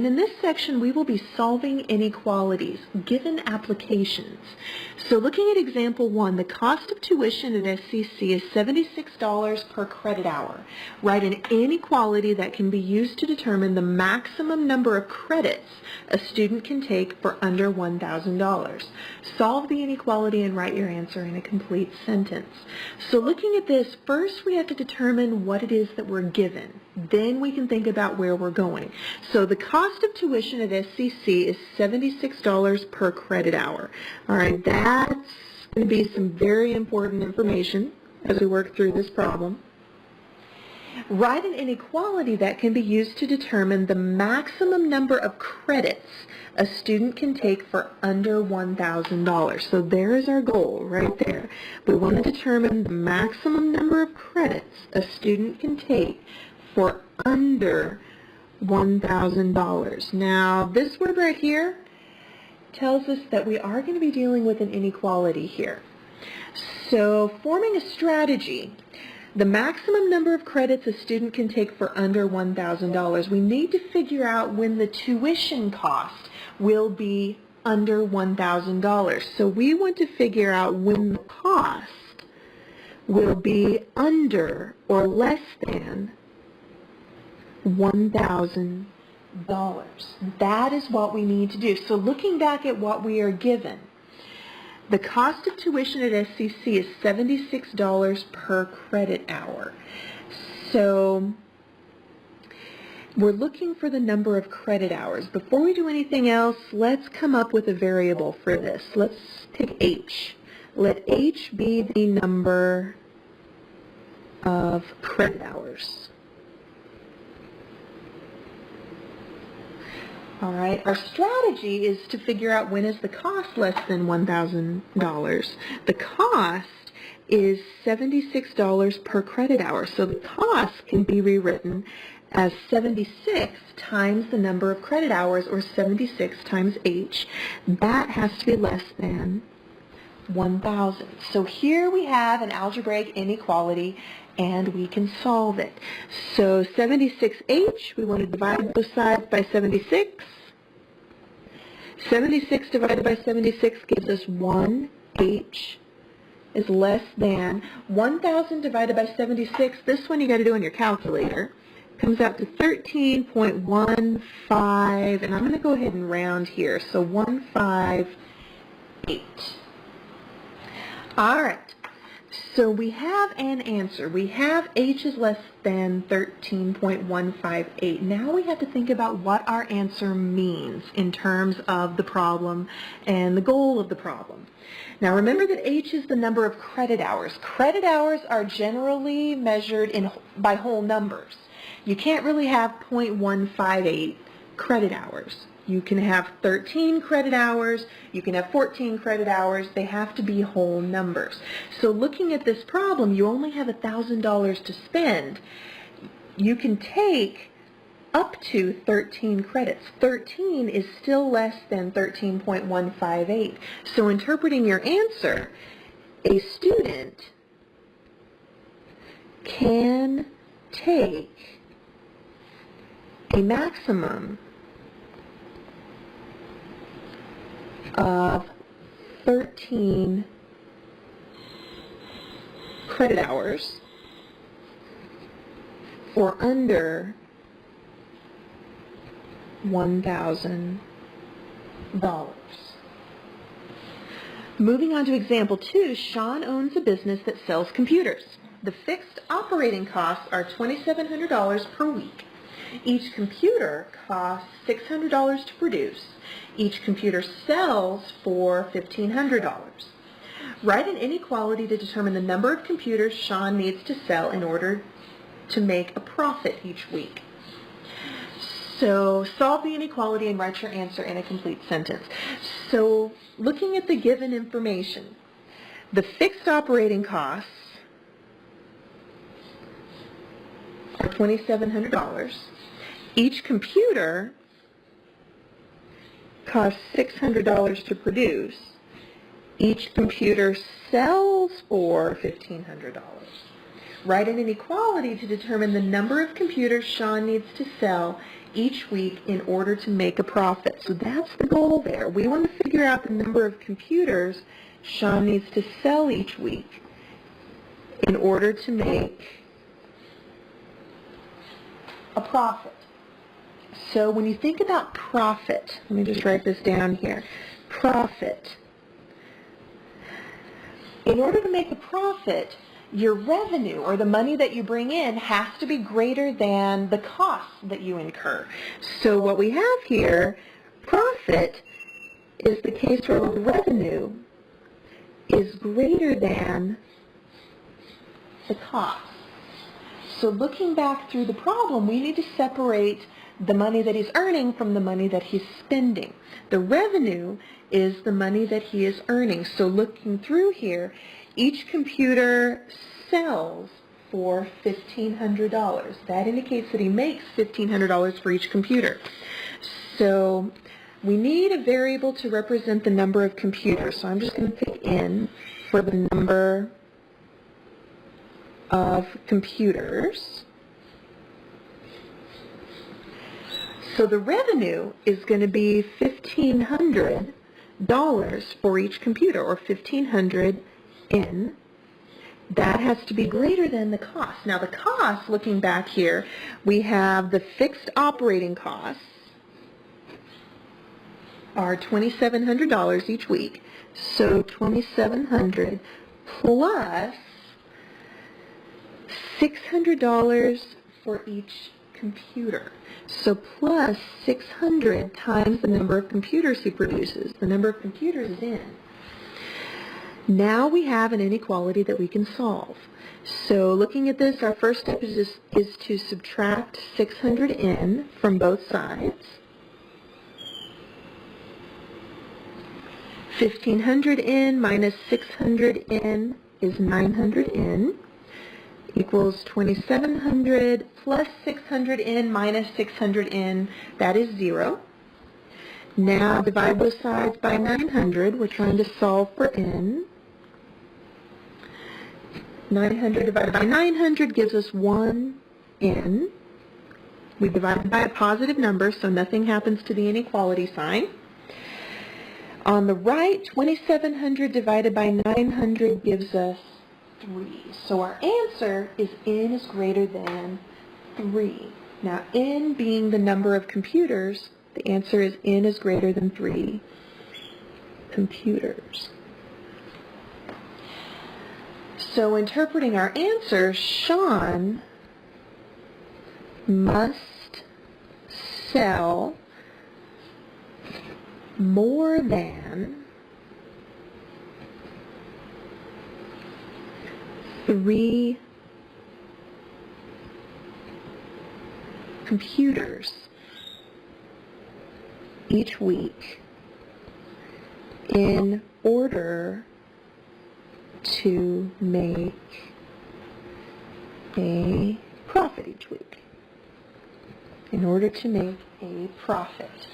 And in this section, we will be solving inequalities, given applications. So looking at example 1, the cost of tuition at SCC is $76 per credit hour. Write an inequality that can be used to determine the maximum number of credits a student can take for under $1,000. Solve the inequality and write your answer in a complete sentence. So looking at this, first we have to determine what it is that we're given. Then we can think about where we're going. So the cost of tuition at SCC is $76 per credit hour. All right, that's going to be some very important information as we work through this problem. Write an inequality that can be used to determine the maximum number of credits a student can take for under $1,000. So there is our goal right there. We want to determine the maximum number of credits a student can take for under $1,000. Now, this word right here tells us that we are going to be dealing with an inequality here. So, forming a strategy, the maximum number of credits a student can take for under $1,000, we need to figure out when the tuition cost will be under $1,000. So we want to figure out when the cost will be under or less than $1,000. That is what we need to do. So looking back at what we are given, the cost of tuition at SCC is $76 per credit hour. So we're looking for the number of credit hours. Before we do anything else, let's come up with a variable for this. Let's take H. Let H be the number of credit hours. All right, our strategy is to figure out when is the cost less than $1,000. The cost is $76 per credit hour, so the cost can be rewritten as 76 times the number of credit hours, or 76 times H. That has to be less than 1,000. So here we have an algebraic inequality, and we can solve it. So 76H, we want to divide both sides by 76. 76 divided by 76 gives us 1H is less than 1,000 divided by 76. This one you got to do on your calculator. Comes out to 13.15, and I'm going to go ahead and round here. So 158. All right. So we have an answer. We have H is less than 13.158. Now we have to think about what our answer means in terms of the problem and the goal of the problem. Now remember that H is the number of credit hours. Credit hours are generally measured by whole numbers. You can't really have 0.158 credit hours. You can have 13 credit hours, you can have 14 credit hours, they have to be whole numbers. So looking at this problem, you only have $1,000 to spend. You can take up to 13 credits. 13 is still less than 13.158. So interpreting your answer, a student can take a maximum of 13 credit hours for under $1,000. Moving on to example 2, Sean owns a business that sells computers. The fixed operating costs are $2,700 per week. Each computer costs $600 to produce. Each computer sells for $1,500. Write an inequality to determine the number of computers Sean needs to sell in order to make a profit each week. So solve the inequality and write your answer in a complete sentence. So looking at the given information, the fixed operating costs are $2,700. Each computer costs $600 to produce. Each computer sells for $1,500. Write an inequality to determine the number of computers Sean needs to sell each week in order to make a profit. So that's the goal there. We want to figure out the number of computers Sean needs to sell each week in order to make a profit. So when you think about profit, let me just write this down here. Profit. In order to make a profit, your revenue, or the money that you bring in, has to be greater than the costs that you incur. So what we have here, profit, is the case where the revenue is greater than the cost. So looking back through the problem, we need to separate the money that he's earning from the money that he's spending. The revenue is the money that he is earning. So looking through here, each computer sells for $1,500. That indicates that he makes $1,500 for each computer. So we need a variable to represent the number of computers. So I'm just going to pick N for the number of computers. So the revenue is going to be $1,500 for each computer, or 1,500 N. That has to be greater than the cost. Now the cost, looking back here, we have the fixed operating costs are $2,700 each week. So $2,700 plus $600 for each computer. So plus 600 times the number of computers he produces. The number of computers is N. Now we have an inequality that we can solve. So looking at this, our first step is to subtract 600N from both sides. 1,500N minus 600N is 900N. Equals 2,700 plus 600N minus 600N, that is 0. Now divide both sides by 900. We're trying to solve for N. 900 divided by 900 gives us 1 N. We divide by a positive number, so nothing happens to the inequality sign. On the right, 2,700 divided by 900 gives us 3. So our answer is N is greater than 3. Now N being the number of computers, the answer is N is greater than 3 computers. So interpreting our answer, Sean must sell more than 3 computers each week in order to make a profit each week. In order to make a profit.